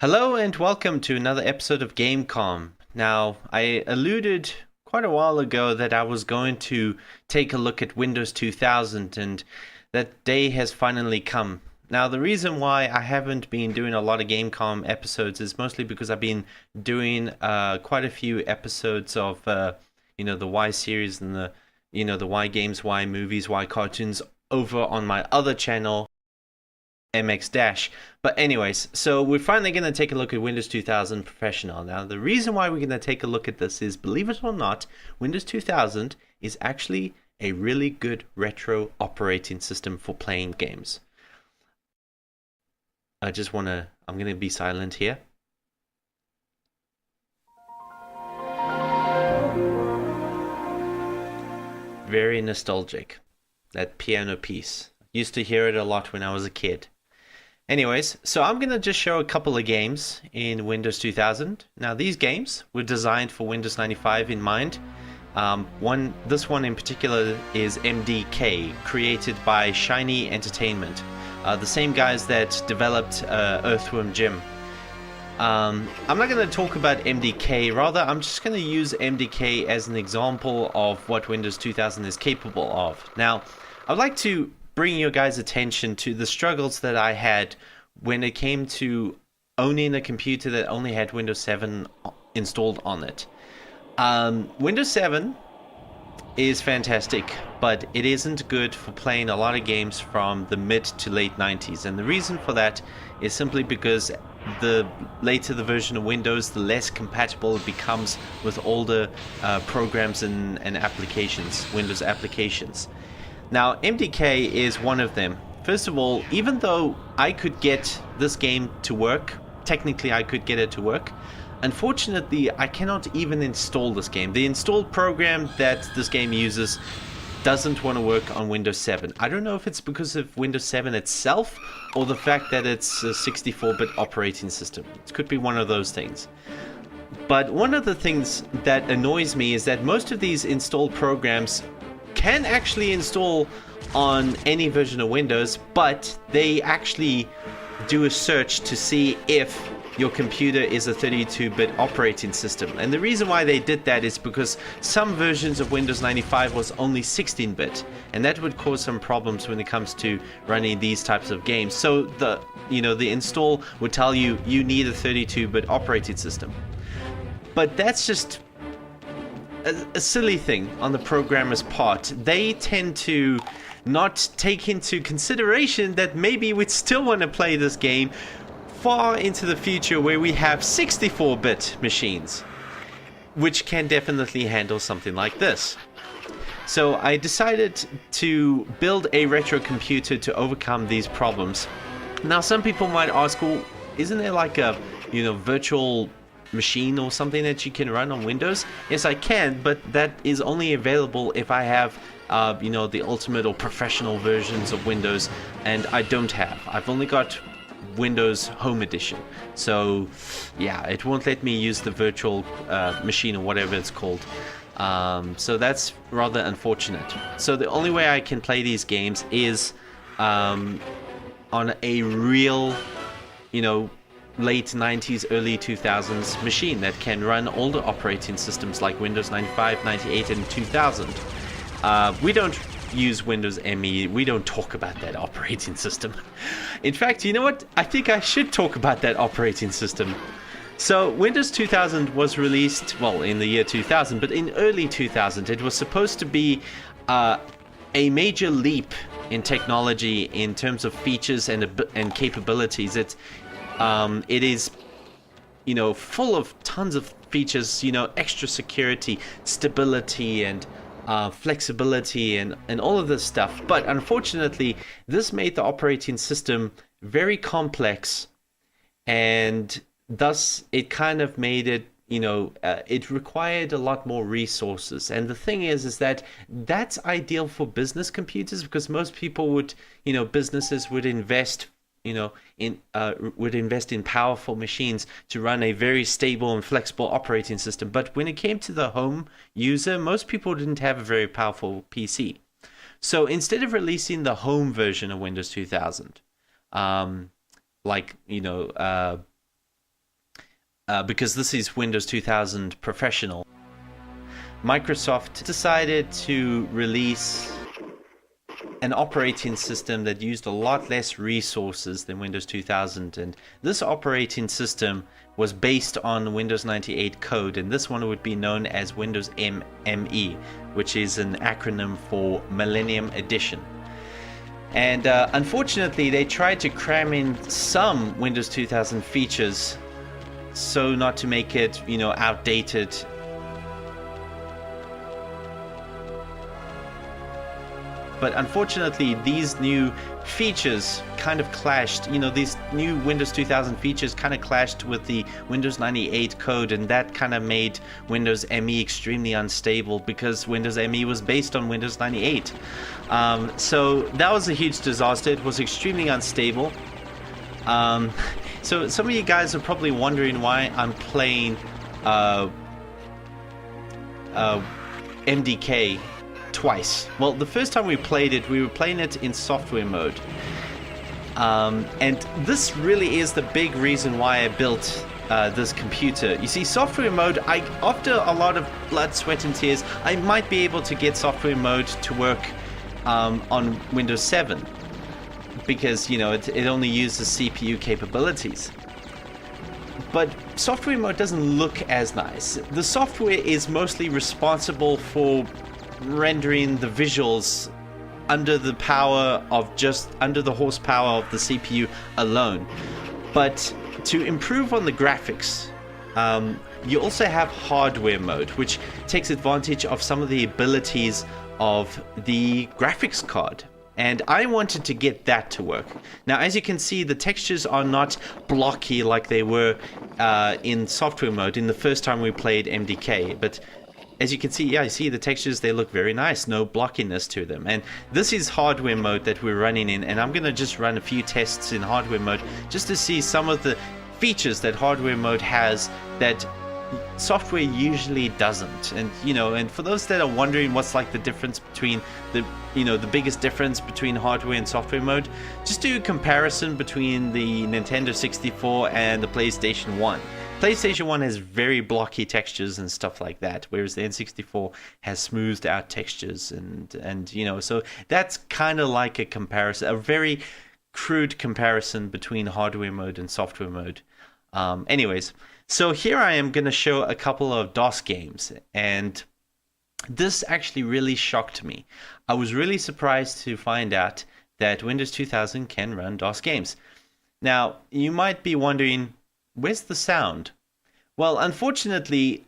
Hello and welcome to another episode of Gamecom. Now, I alluded quite a while ago that I was going to take a look at Windows 2000, and that day has finally come. Now, the reason why I haven't been doing a lot of Gamecom episodes is mostly because I've been doing quite a few episodes of the Y series and the Y games, Y movies, Y cartoons over on my other channel, MX Dash. But anyways, so we're finally going to take a look at Windows 2000 Professional. Now, the reason why we're going to take a look at this is, believe it or not, Windows 2000 is actually a really good retro operating system for playing games. I'm going to be silent here. Very nostalgic, that piano piece. Used to hear it a lot when I was a kid. Anyways, so I'm going to just show a couple of games in Windows 2000. Now, these games were designed for Windows 95 in mind. This one in particular is MDK, created by Shiny Entertainment, the same guys that developed Earthworm Jim. I'm not going to talk about MDK, rather I'm just going to use MDK as an example of what Windows 2000 is capable of. Now, I'd like to bring your guys' attention to the struggles that I had when it came to owning a computer that only had Windows 7 installed on it. Windows 7 is fantastic, but it isn't good for playing a lot of games from the mid to late 90s. And the reason for that is simply because the later the version of Windows, the less compatible it becomes with older programs and applications, Windows applications. Now, MDK is one of them. First of all, even though I could get this game to work, technically I could get it to work, unfortunately I cannot even install this game. The installed program that this game uses doesn't want to work on Windows 7. I don't know if it's because of Windows 7 itself or the fact that it's a 64-bit operating system. It could be one of those things. But one of the things that annoys me is that most of these installed programs can actually install on any version of Windows, but they actually do a search to see if your computer is a 32-bit operating system. And the reason why they did that is because some versions of Windows 95 was only 16-bit, and that would cause some problems when it comes to running these types of games. So the install would tell you need a 32-bit operating system. But that's just a silly thing on the programmer's part. They tend to not take into consideration that maybe we'd still want to play this game far into the future where we have 64-bit machines, which can definitely handle something like this. So I decided to build a retro computer to overcome these problems. Now, some people might ask, well, isn't there like a virtual machine or something that you can run on Windows? Yes, I can, but that is only available if I have the ultimate or professional versions of Windows, and I don't have. I've only got Windows Home Edition, so yeah, it won't let me use the virtual machine or whatever it's called. So that's rather unfortunate. So the only way I can play these games is on a real late 90s, early 2000s machine that can run older operating systems like Windows 95, 98, and 2000. We don't use Windows ME. We don't talk about that operating system. In fact, you know what? I think I should talk about that operating system. So Windows 2000 was released, well, in the year 2000, but in early 2000, it was supposed to be a major leap in technology in terms of features and capabilities. It is, full of tons of features, extra security, stability, and flexibility, and all of this stuff. But unfortunately, this made the operating system very complex, and thus it kind of made it, it required a lot more resources. And the thing is that that's ideal for business computers, because most people would, businesses would invest would invest in powerful machines to run a very stable and flexible operating system. But when it came to the home user, most people didn't have a very powerful PC. So instead of releasing the home version of Windows 2000, because this is Windows 2000 Professional. Microsoft decided to release an operating system that used a lot less resources than Windows 2000, and this operating system was based on Windows 98 code, and this one would be known as Windows ME, which is an acronym for Millennium Edition. And unfortunately, they tried to cram in some Windows 2000 features so not to make it, outdated. But unfortunately, these new features kind of clashed. These new Windows 2000 features kind of clashed with the Windows 98 code, and that kind of made Windows ME extremely unstable because Windows ME was based on Windows 98. So that was a huge disaster. It was extremely unstable. So some of you guys are probably wondering why I'm playing MDK twice. Well, the first time we played it, we were playing it in software mode. And this really is the big reason why I built this computer. You see, software mode, after a lot of blood, sweat and tears, I might be able to get software mode to work on Windows 7 because, it only uses CPU capabilities. But software mode doesn't look as nice. The software is mostly responsible for rendering the visuals under the horsepower of the CPU alone. But to improve on the graphics, you also have hardware mode, which takes advantage of some of the abilities of the graphics card. And I wanted to get that to work. Now, as you can see, the textures are not blocky like they were in software mode in the first time we played MDK. But as you can see, I see the textures, they look very nice, no blockiness to them. And this is hardware mode that we're running in, and I'm going to just run a few tests in hardware mode just to see some of the features that hardware mode has that software usually doesn't. And and for those that are wondering what's like the difference between the biggest difference between hardware and software mode, just do a comparison between the Nintendo 64 and the PlayStation 1. PlayStation 1 has very blocky textures and stuff like that, whereas the N64 has smoothed out textures and so that's kind of like a comparison, a very crude comparison between hardware mode and software mode. Anyways, so here I am going to show a couple of DOS games, and this actually really shocked me. I was really surprised to find out that Windows 2000 can run DOS games. Now, you might be wondering, where's the sound? Well, unfortunately,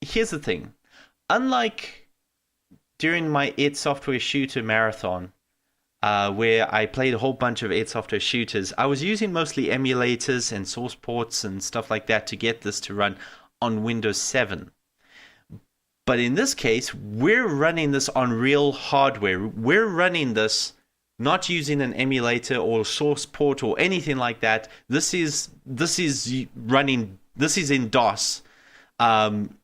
here's the thing. Unlike during my id Software Shooter marathon, where I played a whole bunch of id Software shooters, I was using mostly emulators and source ports and stuff like that to get this to run on Windows 7. But in this case, we're running this on real hardware. We're running this not using an emulator or source port or anything like that. This is in DOS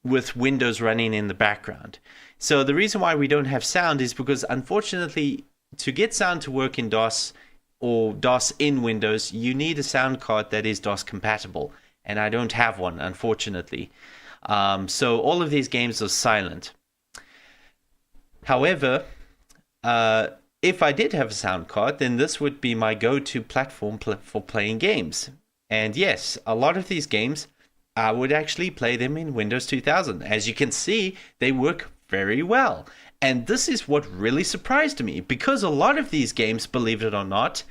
with Windows running in the background. So the reason why we don't have sound is because, unfortunately, to get sound to work in DOS or DOS in Windows, you need a sound card that is DOS compatible, and I don't have one, unfortunately. So all of these games are silent. However, if I did have a sound card, then this would be my go-to platform for playing games. And yes, a lot of these games, I would actually play them in Windows 2000. As you can see, they work very well. And this is what really surprised me, because a lot of these games, believe it or not,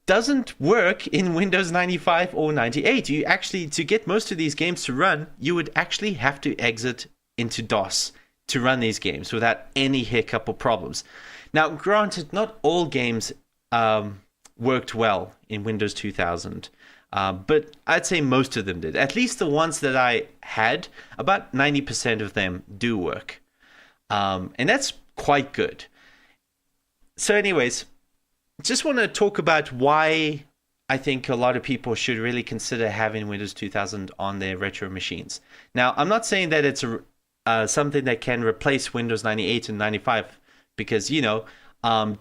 doesn't work in Windows 95 or 98. You actually, to get most of these games to run, you would actually have to exit into DOS to run these games without any hiccup or problems. Now, granted, not all games worked well in Windows 2000, but I'd say most of them did. At least the ones that I had, about 90% of them do work. And that's quite good. So anyways, just want to talk about why I think a lot of people should really consider having Windows 2000 on their retro machines. Now, I'm not saying that it's something that can replace Windows 98 and 95, because,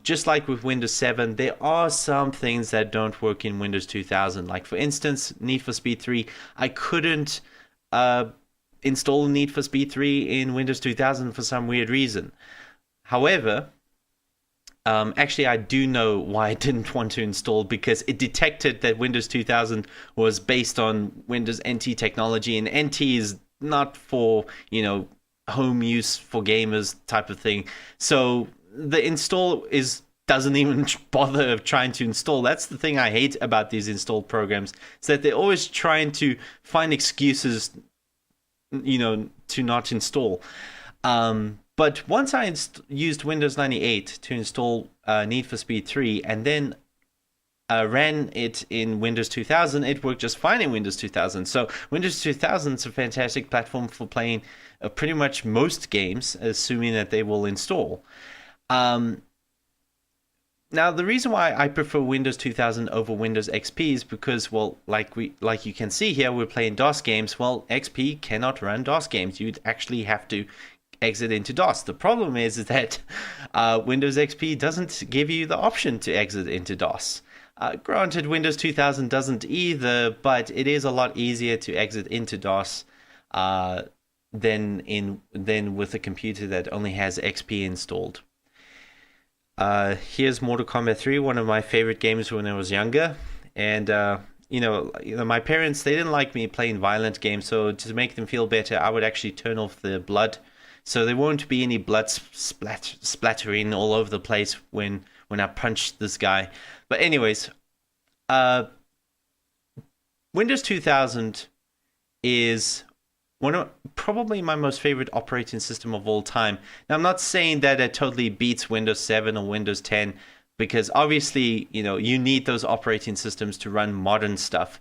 Just like with Windows 7, there are some things that don't work in Windows 2000. Like, for instance, Need for Speed 3, I couldn't uh, install Need for Speed 3 in Windows 2000 for some weird reason. However, actually, I do know why I didn't want to install, because it detected that Windows 2000 was based on Windows NT technology, and NT is not for, home use for gamers type of thing. So the install doesn't even bother trying to install. That's the thing I hate about these install programs, is that they're always trying to find excuses, to not install. But once I used Windows 98 to install Need for Speed 3 and then ran it in Windows 2000, it worked just fine in Windows 2000. So Windows 2000 is a fantastic platform for playing pretty much most games, assuming that they will install. Now, the reason why I prefer Windows 2000 over Windows XP is because, well, like you can see here, we're playing DOS games. Well, XP cannot run DOS games. You'd actually have to exit into DOS. The problem is that Windows XP doesn't give you the option to exit into DOS. Granted, Windows 2000 doesn't either, but it is a lot easier to exit into DOS than with a computer that only has XP installed. Here's Mortal Kombat 3, one of my favorite games when I was younger, and my parents, they didn't like me playing violent games, so to make them feel better, I would actually turn off the blood, so there won't be any blood splattering all over the place when I punch this guy. But anyways, Windows 2000 is probably my most favorite operating system of all time. Now, I'm not saying that it totally beats Windows 7 or Windows 10, because obviously, you need those operating systems to run modern stuff.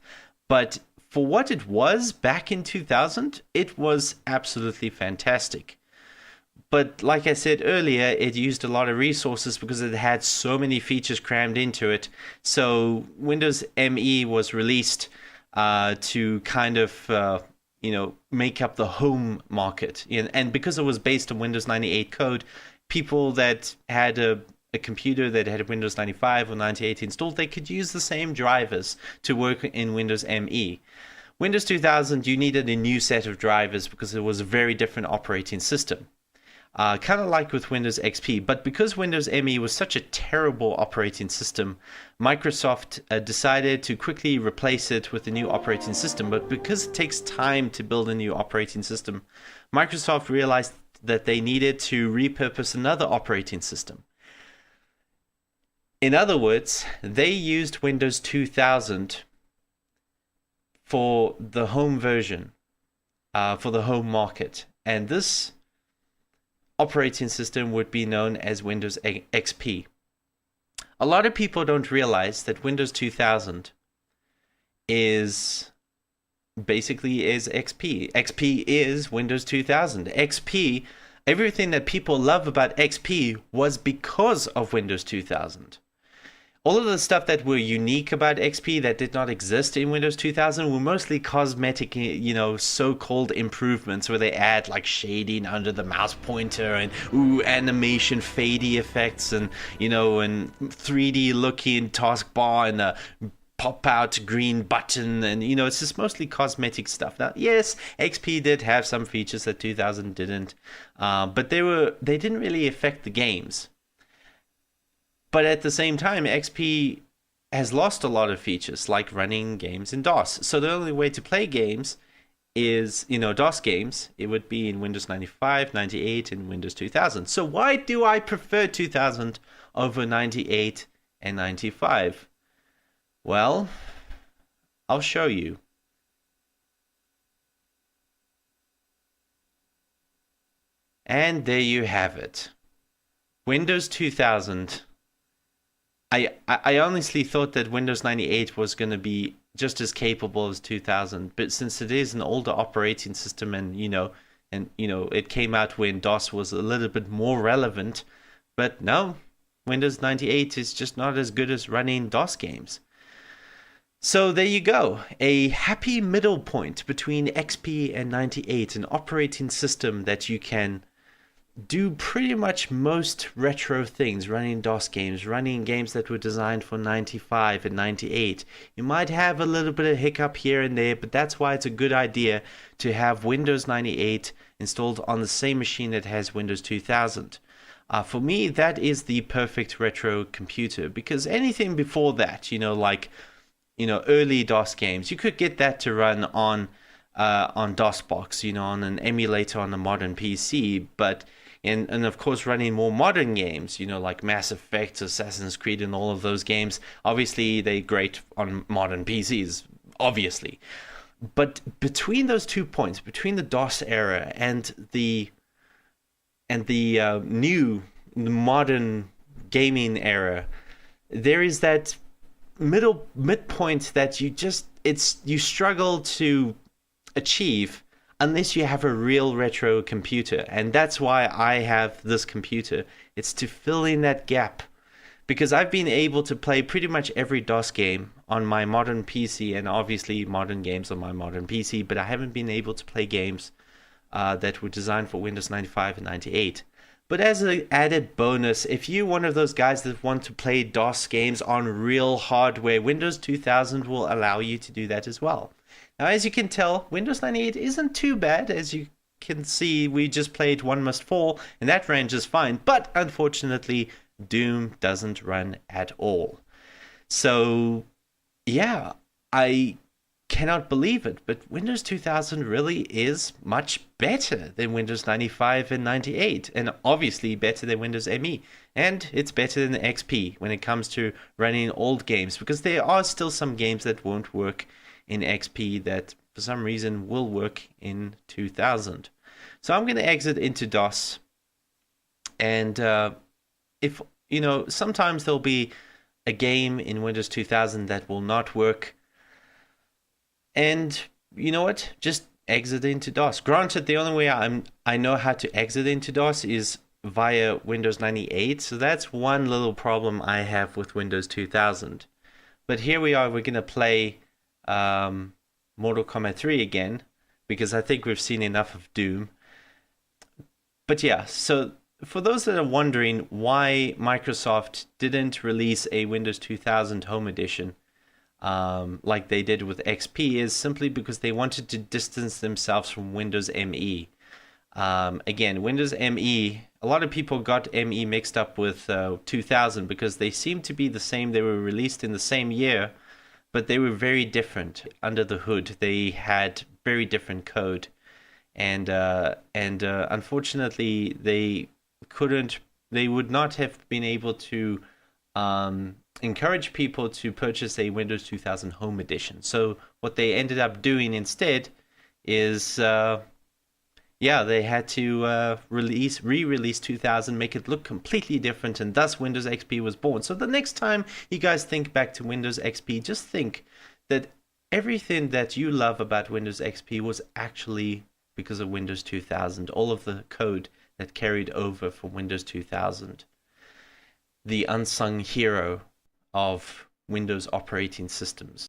But for what it was back in 2000, it was absolutely fantastic. But like I said earlier, it used a lot of resources because it had so many features crammed into it. So Windows ME was released to kind of make up the home market. And because it was based on Windows 98 code, people that had a computer that had Windows 95 or 98 installed, they could use the same drivers to work in Windows ME. Windows 2000, you needed a new set of drivers because it was a very different operating system. Kind of like with Windows XP, but because Windows ME was such a terrible operating system, Microsoft decided to quickly replace it with a new operating system. But because it takes time to build a new operating system, Microsoft realized that they needed to repurpose another operating system. In other words, they used Windows 2000 for the home version, for the home market, and this operating system would be known as Windows XP. A lot of people don't realize that Windows 2000 is XP. XP is Windows 2000. XP, everything that people love about XP was because of Windows 2000. All of the stuff that were unique about XP that did not exist in Windows 2000 were mostly cosmetic, so-called improvements where they add like shading under the mouse pointer and animation fadey effects and 3D looking taskbar and a pop-out green button, and it's just mostly cosmetic stuff. Now, yes, XP did have some features that 2000 didn't, but they didn't really affect the games. But at the same time, XP has lost a lot of features, like running games in DOS. So the only way to play games is, DOS games, it would be in Windows 95, 98, and Windows 2000. So why do I prefer 2000 over 98 and 95? Well, I'll show you. And there you have it. Windows 2000. I honestly thought that Windows 98 was going to be just as capable as 2000, but since it is an older operating system and it came out when DOS was a little bit more relevant, but no, Windows 98 is just not as good as running DOS games. So there you go, a happy middle point between XP and 98, an operating system that you can do pretty much most retro things, running DOS games, running games that were designed for 95 and 98. You might have a little bit of hiccup here and there, but that's why it's a good idea to have Windows 98 installed on the same machine that has Windows 2000. For me, that is the perfect retro computer, because anything before that, like early DOS games, you could get that to run on DOSBox, on an emulator on a modern PC, but and of course running more modern games, like Mass Effect, Assassin's Creed, and all of those games. Obviously, they're great on modern PCs, obviously. But between those 2 points, between the DOS era and the new modern gaming era, there is that midpoint that you struggle to achieve unless you have a real retro computer. And that's why I have this computer. It's to fill in that gap, because I've been able to play pretty much every DOS game on my modern PC, and obviously modern games on my modern PC, but I haven't been able to play games that were designed for Windows 95 and 98. But as an added bonus, if you're one of those guys that want to play DOS games on real hardware, Windows 2000 will allow you to do that as well. Now, as you can tell, Windows 98 isn't too bad. As you can see, we just played One Must Fall, and that ran just fine. But unfortunately, Doom doesn't run at all. So, yeah, I cannot believe it, but Windows 2000 really is much better than Windows 95 and 98, and obviously better than Windows ME. And it's better than XP when it comes to running old games, because there are still some games that won't work in XP that for some reason will work in 2000. So I'm going to exit into DOS, and if sometimes there'll be a game in Windows 2000 that will not work, and you know what, just exit into DOS. Granted, the only way I know how to exit into DOS is via Windows 98, so that's one little problem I have with Windows 2000. But here we are, we're going to play Mortal Kombat 3 again, because I think we've seen enough of Doom. But yeah, so for those that are wondering why Microsoft didn't release a Windows 2000 Home Edition like they did with XP, is simply because they wanted to distance themselves from Windows ME. Again, Windows ME, a lot of people got ME mixed up with 2000 because they seem to be the same. They were released in the same year, but they were very different under the hood. They had very different code, and unfortunately, they would not have been able to encourage people to purchase a Windows 2000 Home Edition. So what they ended up doing instead is, they had to re-release 2000, make it look completely different, and thus Windows XP was born. So the next time you guys think back to Windows XP, just think that everything that you love about Windows XP was actually because of Windows 2000, all of the code that carried over from Windows 2000. The unsung hero of Windows operating systems.